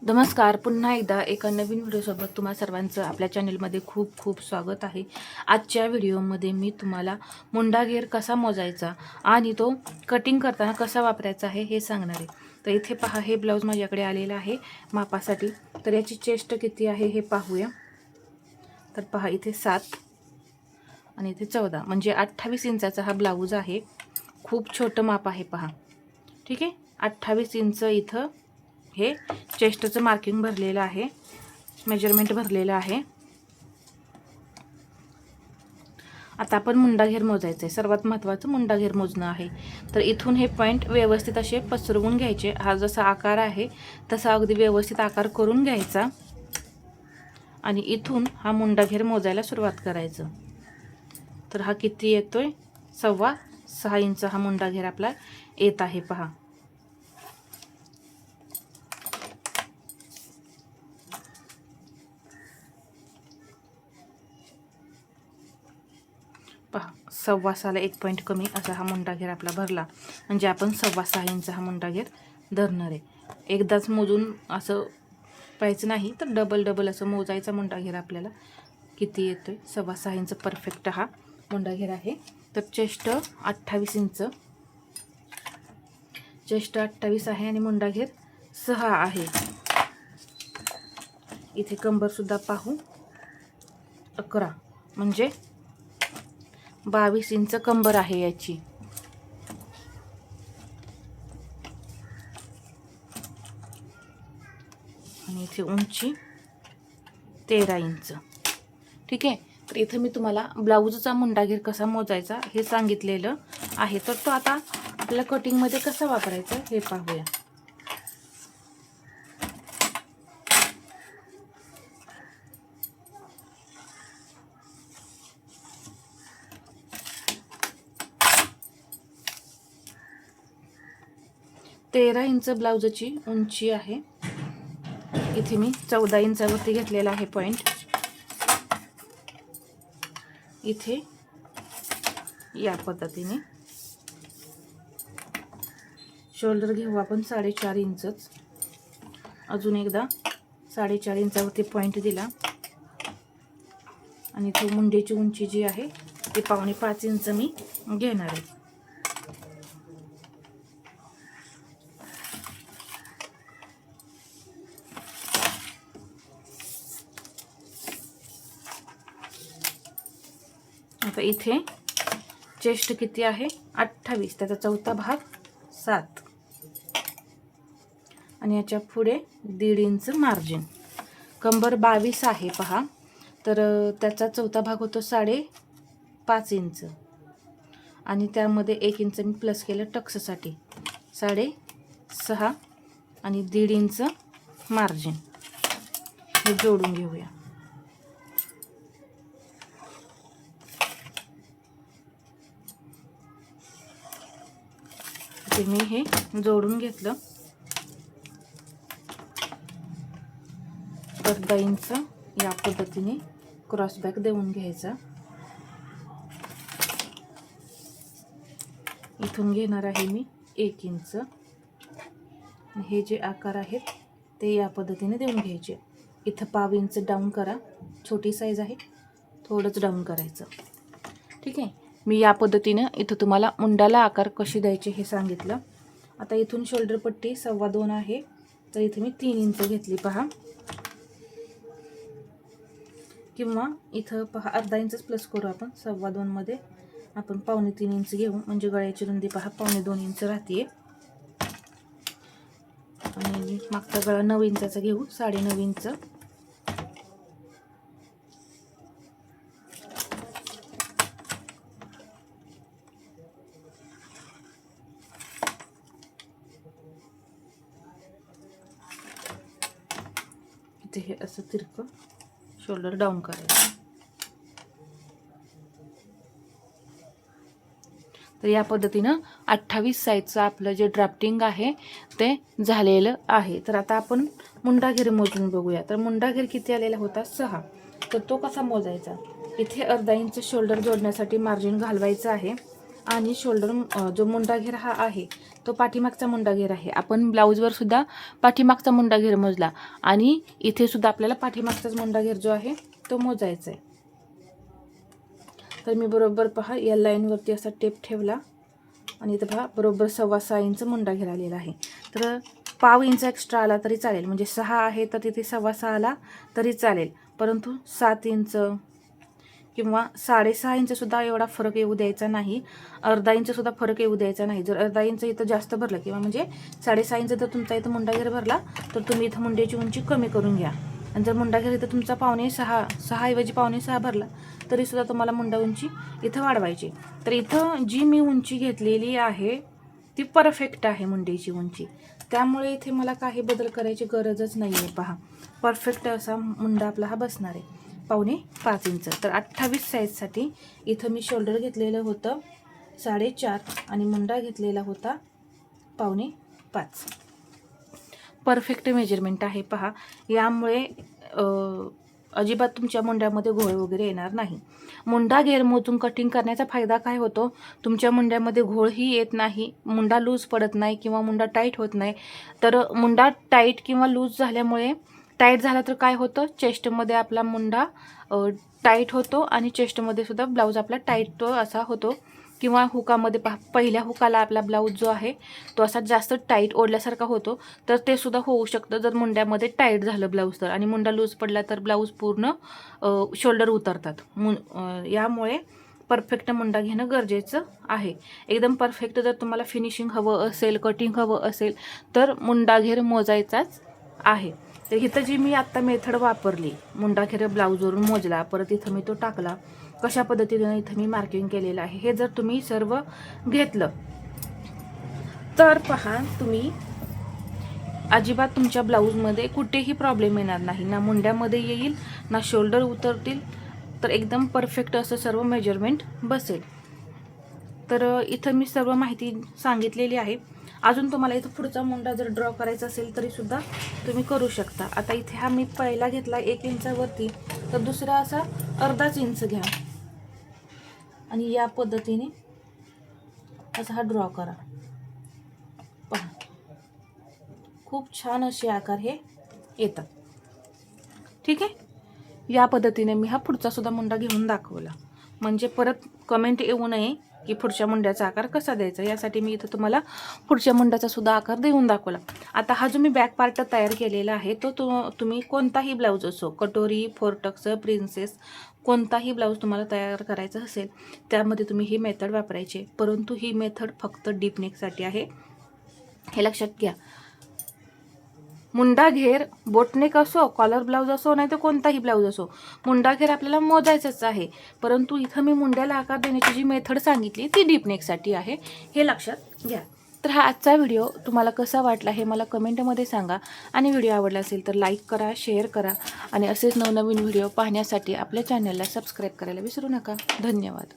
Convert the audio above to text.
नमस्कार. पुन्हा एकदा एका नवीन व्हिडिओसोबत तुम्हा सर्वांचं आपल्या चॅनलमध्ये खूप खूप स्वागत आहे. आजच्या व्हिडिओमध्ये मी तुम्हाला मुंडा घेर कसा मोजायचा आणि तो कटिंग करताना कसा वापरायचा आहे हे सांगणार आहे. तर इथे पहा, हे ब्लाऊज माझ्याकडे आलेलं आहे मापासाठी. तर याची चेस्ट किती आहे हे पाहूया. तर पहा, इथे 7 आणि इथे 14 म्हणजे 28 इंचाचा हा ब्लाऊज आहे. खूप छोटं माप आहे पहा. ठीक आहे, 28 इंच इथं हे चेस्टचं मार्किंग भरलेलं आहे, मेजरमेंट भरलेलं आहे. आता आपण मुंडा घेर मोजायचं आहे. सर्वात महत्त्वाचं मुंडा घेर मोजणं आहे. तर इथून हे पॉईंट व्यवस्थित असे पसरवून घ्यायचे. हा जसा आकार आहे तसा अगदी व्यवस्थित आकार करून घ्यायचा आणि इथून हा मुंडा घेर मोजायला सुरुवात करायचं. तर हा किती येतोय? 6.25 इंच हा मुंडा घेर आपला येत आहे पहा. पहा, 6.25ला 1 पॉईंट कमी असा हा मुंडा घेर आपला भरला. म्हणजे आपण 6.25 इंच हा मुंडा घेर धरणार आहे. एकदाच मोजून असं पाहायचं नाही, तर डबल असं मोजायचा मुंडा घेर आपल्याला किती येतोय. 6.25 इंच परफेक्ट हा मुंडा घेर आहे. तर चेस्ट 28 इंच, चेस्ट 28 आहे आणि मुंडा घेर 6 आहे. इथे कंबरसुद्धा पाहू, 11 म्हणजे 22 इंच कंबर आहे याची. आणि इथे उंची 13 इंच. ठीक आहे. तर इथे मी तुम्हाला ब्लाऊजचा मुंडा घेर कसा मोजायचा हे सांगितलेलं आहे. तर तो आता आपल्याला कटिंगमध्ये कसा वापरायचा हे पाहूया. तेरा इंच ब्लाऊजची उंची आहे. इथे मी 14 इंचावरती घेतलेला आहे पॉईंट. इथे या पद्धतीने शोल्डर घेऊ आपण 4.5 इंचच. अजून एकदा 4.5 इंचावरती पॉईंट दिला आणि इथे मुंडेची उंची जी आहे ती 4.25 इंच मी घेणार आहे. आता इथे चेस्ट किती आहे? 28, त्याचा चौथा भाग 7 आणि याच्या पुढे 1.5 इंच मार्जिन. कंबर 22 आहे पहा. तर त्याचा चौथा भाग होतो 5.5 इंच आणि त्यामध्ये 1 इंच मी प्लस केलं टक्ससाठी. 6.5 आणि 1.5 इंच मार्जिन हे जोडून घेऊया. ते मी हे जोडून घेतलं. 1.5 इंच या पद्धतीने क्रॉस बॅक देऊन घ्यायचा. इथून घेणार आहे मी 1 इंच. हे जे आकार आहेत ते या पद्धतीने देऊन घ्यायचे. इथं 1/2 इंच डाऊन करा. छोटी साईज आहे, थोडंच डाऊन करायचं. ठीक आहे. मी या पद्धतीनं इथं तुम्हाला मुंडाला आकार कशी द्यायचे हे सांगितलं. आता इथून शोल्डर पट्टी 2.25 आहे, तर इथे मी 3 इंच घेतली पहा. किंवा इथं पहा 1/2 इंचच प्लस करू आपण. 2.25 मध्ये आपण 2.25 इंच घेऊ म्हणजे गळ्याची रुंदी पहा 2.25 इंच राहते. आणि मागचा गळा 9 इंचाचा घेऊ, 9.5 इंच. इथे हे असं तिरकं शोल्डर डाऊन करायचं. तर या पद्धतीनं 28 साईजचं आपलं जे ड्राफ्टिंग आहे ते झालेलं आहे. तर आता आपण मुंडा घेर मोजून बघूया. तर मुंडा घेर किती आलेला होता? 6. तर तो कसा मोजायचा? इथे 1/2 इंच शोल्डर जोडण्यासाठी मार्जिन घालवायचं आहे आणि शोल्डर जो मुंडा घेर हा आहे तो पाठीमागचा मुंडा घेर आहे. आपण ब्लाऊजवर सुद्धा पाठीमागचा मुंडा घेर मोजला आणि इथे सुद्धा आपल्याला पाठीमागचाच मुंडा घेर जो आहे तो मोजायचा आहे. तर मी बरोबर पहा या लाईनवरती असा टेप ठेवला आणि इथं पहा बरोबर 6.25 इंच मुंडा घेर आलेला आहे. तर पाव इंच एक्स्ट्रा आला तरी चालेल, म्हणजे 6 आहे तर तिथे 6.25 आला तरी चालेल, परंतु 7 इंच किंवा 6.5 इंचसुद्धा एवढा फरक येऊ द्यायचा नाही. अर्धा इंचसुद्धा फरक येऊ द्यायचा नाही. जर अर्धा इंच इथं जास्त भरलं किंवा म्हणजे 6.5 इंच जर तुमचा इथं मुंडा घेर भरला तर तुम्ही इथं मुंड्याची उंची कमी करून घ्या. आणि जर मुंडा घेर इथं तुमचा 6.25 ऐवजी 6.25 भरला तरीसुद्धा तुम्हाला मुंडा उंची इथं वाढवायची. तर इथं जी मी उंची घेतलेली आहे ती परफेक्ट आहे मुंड्याची उंची, त्यामुळे इथे मला काही बदल करायची गरजच नाही आहे. पहा परफेक्ट असा मुंडा आपला हा बसणार आहे 5.25 इंच. तर 28 साईजसाठी इथं मी शोल्डर घेतलेलं होतं 4.5 आणि मुंडा घेतलेला होता 4.25. परफेक्ट मेजरमेंट आहे. पहा यामुळे अजिबात तुमच्या मुंड्यामध्ये घोळ वगैरे येणार नाही. मुंडा घेर मोजून कटिंग करण्याचा फायदा काय होतो, तुमच्या मुंड्यामध्ये घोळही येत नाही, मुंडा लूज पडत नाही किंवा मुंडा टाईट होत नाही. तर मुंडा टाईट किंवा लूज झाल्यामुळे, टाईट झाला तर काय होतं, चेस्टमध्ये आपला मुंडा टाईट होतो आणि चेस्टमध्ये सुद्धा ब्लाऊज आपला टाईट असा होतो. किंवा हुकामध्ये पहिल्या हुकाला आपला ब्लाऊज जो आहे तो असा जास्त टाईट ओढल्यासारखा होतो, तर ते सुद्धा होऊ शकतं जर मुंड्यामध्ये टाईट झालं ब्लाऊज तर. आणि मुंडा लूज पडला तर ब्लाऊज पूर्ण शोल्डर उतरतात. यामुळे परफेक्ट मुंडा घेणं गरजेचं आहे. एकदम परफेक्ट जर तुम्हाला फिनिशिंग हवं असेल, कटिंग हवं असेल तर मुंडा घेर मोजायचाच आहे. तर इथं जी मी आत्ता मेथड वापरली, मुंडा घेर ब्लाऊजवरून मोजला, परत इथं मी तो टाकला, कशा पद्धतीने इथं मी मार्किंग केलेलं आहे, हे जर तुम्ही सर्व घेतलं तर पहा तुम्ही अजिबात तुमच्या ब्लाऊजमध्ये कुठेही प्रॉब्लेम येणार नाही. ना मुंड्यामध्ये येईल ना शोल्डर उतरतील. तर एकदम परफेक्ट असं सर्व मेजरमेंट बसेल. तर इथं मी सर्व माहिती सांगितलेली आहे. अजून तुम्हाला इथं पुढचा मुंडा जर ड्रॉ करायचा असेल तरी सुद्धा तुम्ही करू शकता. आता इथे हा मी पहिला घेतला 1 इंचावरती, तर दुसरा असा अर्धाच इंच घ्या आणि या पद्धतीने असा हा ड्रॉ करा. पहा खूप छान असे आकार हे येतात. ठीक आहे, या पद्धतीने मी हा पुढचा सुद्धा मुंडा घेऊन दाखवला, म्हणजे परत कमेंट येऊ नये की पुढच्या मुंड्याचा आकार कसा द्यायचा. यासाठी मी इथं तुम्हाला पुढच्या मुंड्याचा सुद्धा आकार देऊन दाखवला. आता हा जो मी बॅक पार्ट तयार केलेला आहे तो तुम्ही कोणताही ब्लाऊज असो, कटोरी, फोरटक्स, प्रिन्सेस, कोणताही ब्लाऊज तुम्हाला तयार करायचा असेल त्यामध्ये तुम्ही ही मेथड वापरायची. परंतु ही मेथड फक्त डीप नेकसाठी आहे, हे लक्षात घ्या. मुंडा घेर बोटनेक असो, कॉलर ब्लाऊज असो, नाही तर कोणताही ब्लाऊज असो, मुंडा घेर आपल्याला मोजायचंच आहे. परंतु इथं मी मुंड्याला आकार देण्याची जी मेथड सांगितली ती डीप नेकसाठी आहे, हे लक्षात घ्या. तर हा आजचा व्हिडिओ तुम्हाला कसा वाटला हे मला कमेंटमध्ये सांगा. आणि व्हिडिओ आवडला असेल तर लाईक करा, शेअर करा आणि असेच नवनवीन व्हिडिओ पाहण्यासाठी आपल्या चॅनलला सबस्क्राईब करायला विसरू नका. धन्यवाद.